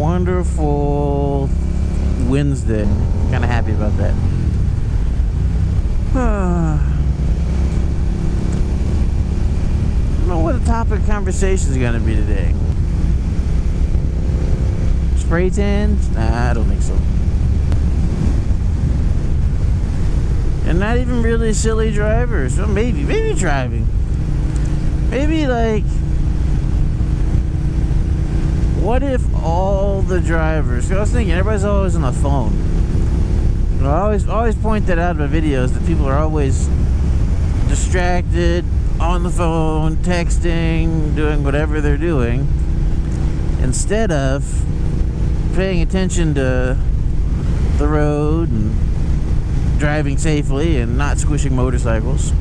wonderful Wednesday. Kind of happy about that. I don't know what the topic of conversation is going to be today. Spray tans? Nah, I don't think so. And not even really silly drivers. Well, maybe driving. Maybe like, what if all the drivers? I was thinking everybody's always on the phone. I always point that out in my videos that people are always distracted, on the phone, texting, doing whatever they're doing, instead of paying attention to the road and driving safely and not squishing motorcycles.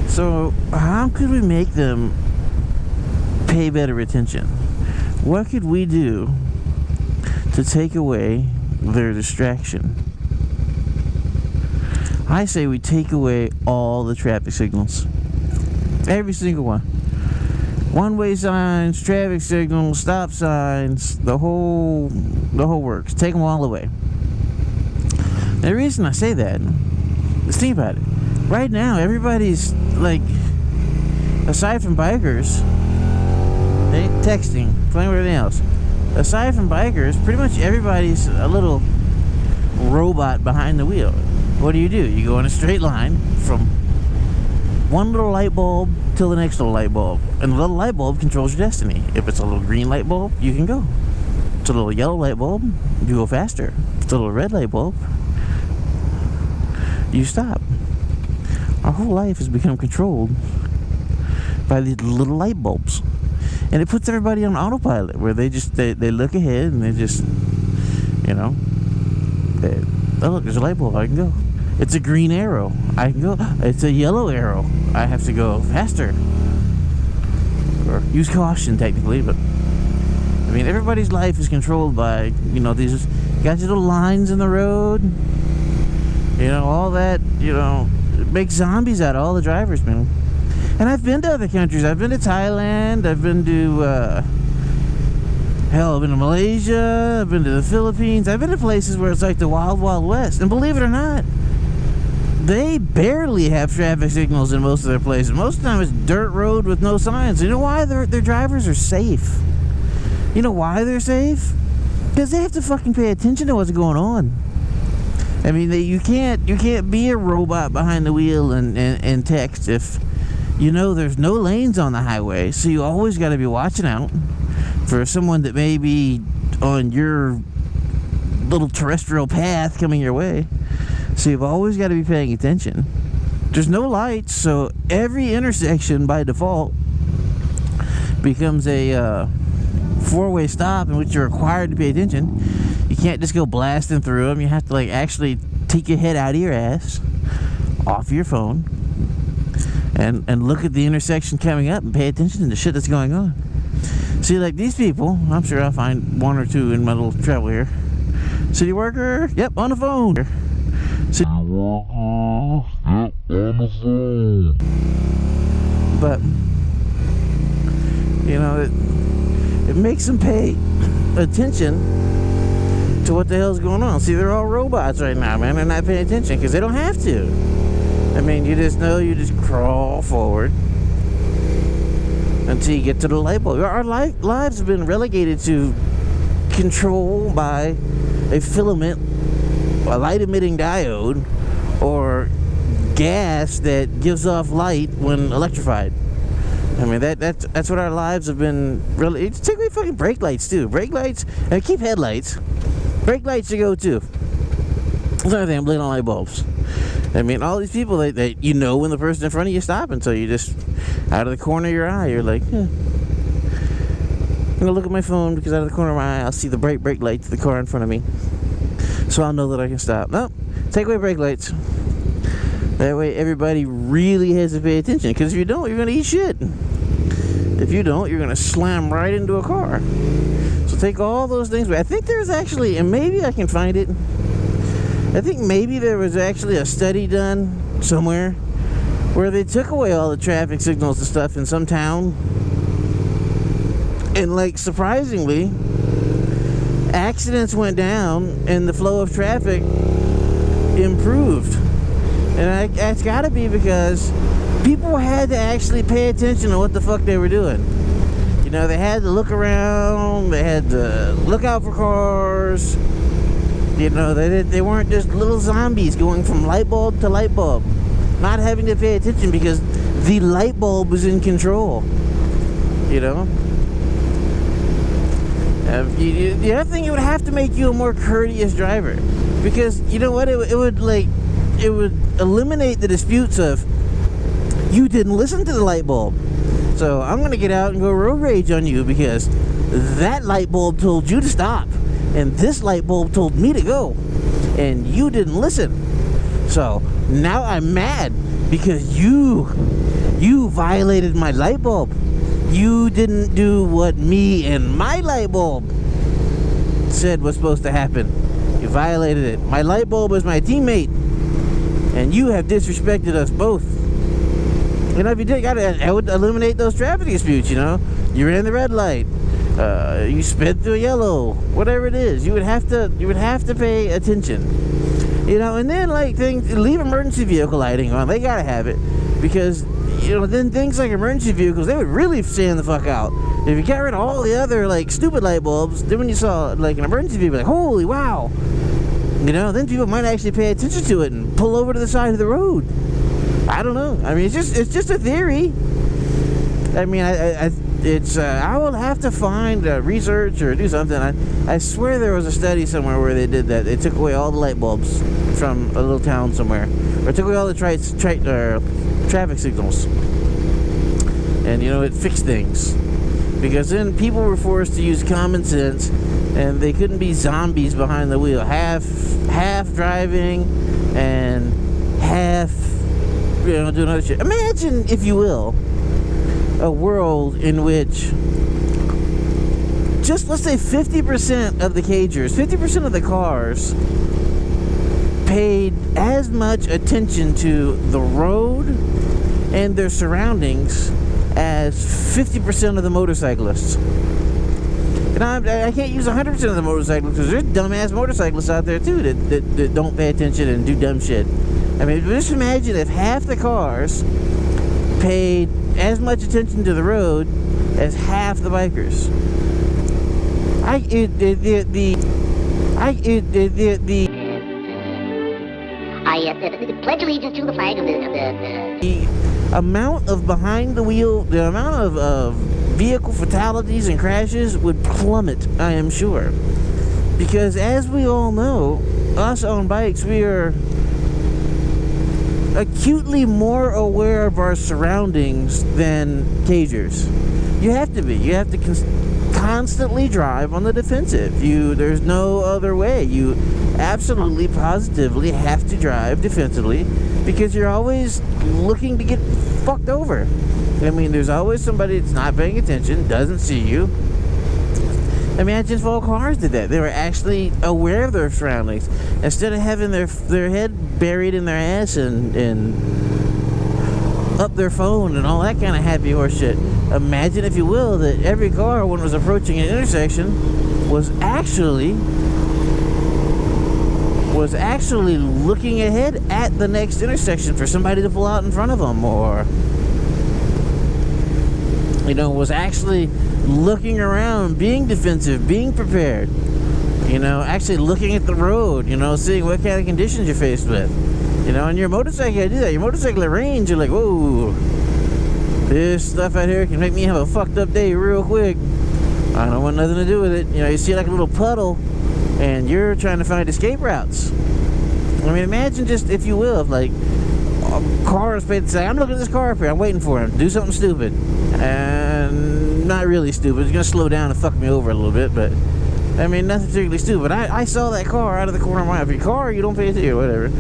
So how could we make them pay better attention? What could we do to take away their distraction? I say we take away all the traffic signals. Every single one. One-way signs, traffic signals, stop signs, the whole works. Take them all away. The reason I say that is, think about it. Right now, everybody's like, aside from bikers, texting, playing with everything else. Aside from bikers, pretty much everybody's a little robot behind the wheel. What do? You go in a straight line from one little light bulb till the next little light bulb. And the little light bulb controls your destiny. If it's a little green light bulb, you can go. If it's a little yellow light bulb, you go faster. If it's a little red light bulb, you stop. Our whole life has become controlled by these little light bulbs. And it puts everybody on autopilot, where they look ahead and they just, oh look, there's a light bulb, I can go. It's a green arrow, I can go. It's a yellow arrow, I have to go faster. Or use caution, technically, but I mean, everybody's life is controlled by, these, got your little lines in the road, all that, it makes zombies out of all the drivers, man. And I've been to other countries. I've been to Thailand. I've been to, I've been to Malaysia. I've been to the Philippines. I've been to places where it's like the Wild Wild West. And believe it or not, they barely have traffic signals in most of their places. Most of the time it's dirt road with no signs. You know why? Their drivers are safe. You know why they're safe? Because they have to fucking pay attention to what's going on. I mean, you can't be a robot behind the wheel and text if there's no lanes on the highway. So you always got to be watching out for someone that may be on your little terrestrial path coming your way. So you've always got to be paying attention. There's no lights, so every intersection by default becomes a four-way stop in which you're required to pay attention. You can't just go blasting through them. You have to actually take your head out of your ass, off your phone, and look at the intersection coming up and pay attention to the shit that's going on. See, like these people, I'm sure I'll find one or two in my little travel here. City worker, yep, on the phone. City worker, yep, on the phone. But, it makes them pay attention to what the hell's going on. See, they're all robots right now, man. They're not paying attention because they don't have to. I mean, you just crawl forward until you get to the light bulb. Our lives have been relegated to control by a filament, a light-emitting diode, or gas that gives off light when electrified. I mean, that's what our lives have been. Really, take away fucking brake lights too. Brake lights, and keep headlights. Brake lights should go too. That's another thing. I'm blaming on light bulbs. I mean, all these people, when the person in front of you stopping, so you just, out of the corner of your eye, you're like, I'm gonna look at my phone because out of the corner of my eye, I'll see the bright brake light to the car in front of me, so I'll know that I can stop. No, take away brake lights. That way, everybody really has to pay attention. Because if you don't, you're gonna eat shit. If you don't, you're gonna slam right into a car. So take all those things away. I think there's actually, and maybe I can find it. I think maybe there was actually a study done somewhere where they took away all the traffic signals and stuff in some town, and surprisingly, accidents went down and the flow of traffic improved. And it's got to be because people had to actually pay attention to what the fuck they were doing. You know, they had to look around, they had to look out for cars. You know, they weren't just little zombies going from light bulb to light bulb, not having to pay attention because the light bulb was in control. You know? The other thing, it would have to make you a more courteous driver. Because, you know what, it would eliminate the disputes of, you didn't listen to the light bulb. So I'm going to get out and go road rage on you because that light bulb told you to stop. And this light bulb told me to go. And you didn't listen. So now I'm mad because you violated my light bulb. You didn't do what me and my light bulb said was supposed to happen. You violated it. My light bulb is my teammate. And you have disrespected us both. You know, if you did, I would eliminate those traffic disputes, you know. You're in the red light. You sped through yellow. Whatever it is. You would have to pay attention. You know, and then like leave emergency vehicle lighting on. They gotta have it. Because, you know, then things like emergency vehicles, they would really stand the fuck out. If you got rid of all the other like stupid light bulbs, then when you saw like an emergency vehicle, like, holy wow. You know, then people might actually pay attention to it and pull over to the side of the road. I don't know. I mean, it's just a theory. I mean, I will have to find research or do something. I swear there was a study somewhere where they did that. They took away all the light bulbs from a little town somewhere, or took away all the traffic signals, and you know, it fixed things. Because then people were forced to use common sense, and they couldn't be zombies behind the wheel, half driving and half, you know, doing other shit. Imagine, if you will, a world in which just, let's say 50% of the cagers, 50% of the cars paid as much attention to the road and their surroundings as 50% of the motorcyclists. And I can't use 100% of the motorcyclists because there's dumbass motorcyclists out there too that don't pay attention and do dumb shit. I mean, just imagine if half the cars paid as much attention to the road as half the bikers. I pledge allegiance to the flag of the amount of behind the wheel, the amount of vehicle fatalities and crashes would plummet, I am sure. Because as we all know, us on bikes, we are acutely more aware of our surroundings than cagers. You have to be. You have to constantly drive on the defensive. There's no other way. You absolutely, positively have to drive defensively because you're always looking to get fucked over. I mean, there's always somebody that's not paying attention, doesn't see you. Imagine if all cars did that. They were actually aware of their surroundings instead of having their head buried in their ass and up their phone and all that kind of happy horse shit. Imagine, if you will, that every car, when it was approaching an intersection, was actually looking ahead at the next intersection for somebody to pull out in front of them, or, you know, was actually looking around, being defensive, being prepared, you know, actually looking at the road, you know, seeing what kind of conditions you're faced with. You know, and your motorcycle, you do that. Your motorcycle at range, you're like, whoa, this stuff out here can make me have a fucked up day real quick. I don't want nothing to do with it. You know, you see like a little puddle, and you're trying to find escape routes. I mean, imagine just, if you will, if like cars paid to say, I'm looking at this car up here, I'm waiting for him, do something stupid. And not really stupid, it's gonna slow down and fuck me over a little bit, but I mean, nothing particularly stupid. I saw that car out of the corner of my eye. If your car, you don't pay attention, or whatever.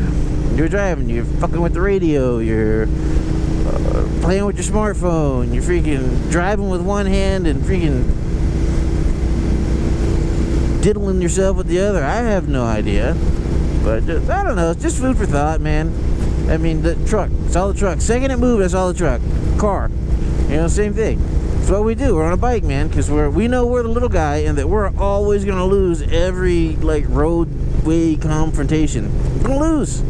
You're driving, you're fucking with the radio, you're playing with your smartphone, you're freaking driving with one hand and freaking diddling yourself with the other. I have no idea. But just, I don't know, it's just food for thought, man. I mean, the truck, it's all the truck. Second it moved, that's all the truck. Car, you know, same thing. That's what we do. We're on a bike, man, because we know we're the little guy and that we're always going to lose every, like, roadway confrontation. We're going to lose.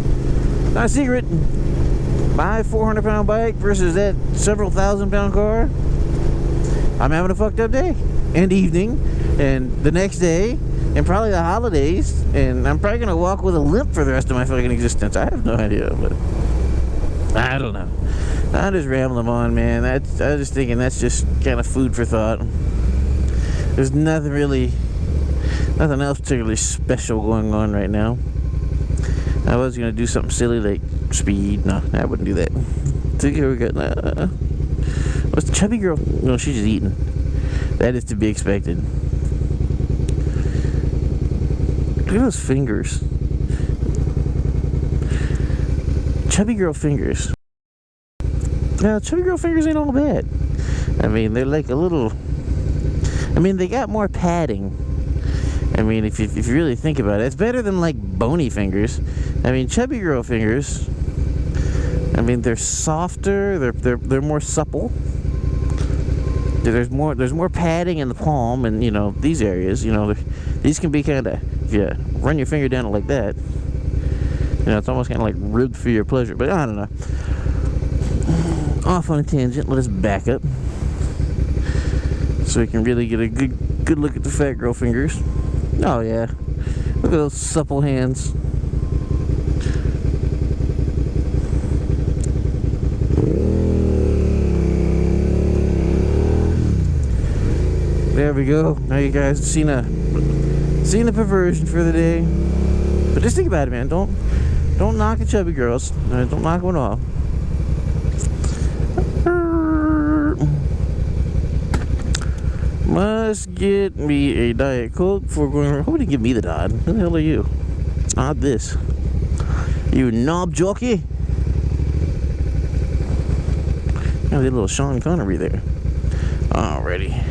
Not a secret. My 400-pound bike versus that several thousand-pound car. I'm having a fucked up day and evening and the next day and probably the holidays, and I'm probably going to walk with a limp for the rest of my fucking existence. I have no idea, but I don't know. I'm just rambling on, man. I was just thinking that's just kind of food for thought. There's nothing else particularly special going on right now. I was going to do something silly like speed. No, I wouldn't do that. So here we go. What's the chubby girl? No, she's just eating. That is to be expected. Look at those fingers. Chubby girl fingers. Now, chubby girl fingers ain't all bad. I mean, they're like a little... I mean, they got more padding. I mean, if you really think about it, it's better than like bony fingers. I mean, chubby girl fingers, I mean, they're softer, they're more supple. There's more padding in the palm, and you know, these areas, you know, these can be kind of, if you run your finger down it like that, you know, it's almost kind of like ribbed for your pleasure. But I don't know. Off on a tangent. Let us back up so we can really get a good look at the fat girl fingers. Oh yeah, look at those supple hands. There we go. Now you guys have seen the perversion for the day. But just think about it, man. Don't knock the chubby girls. Don't knock one off. Must get me a Diet Coke before going. Who would give me the nod? Who the hell are you? Not this. You knob jockey. Oh, did a little Sean Connery there. Alrighty.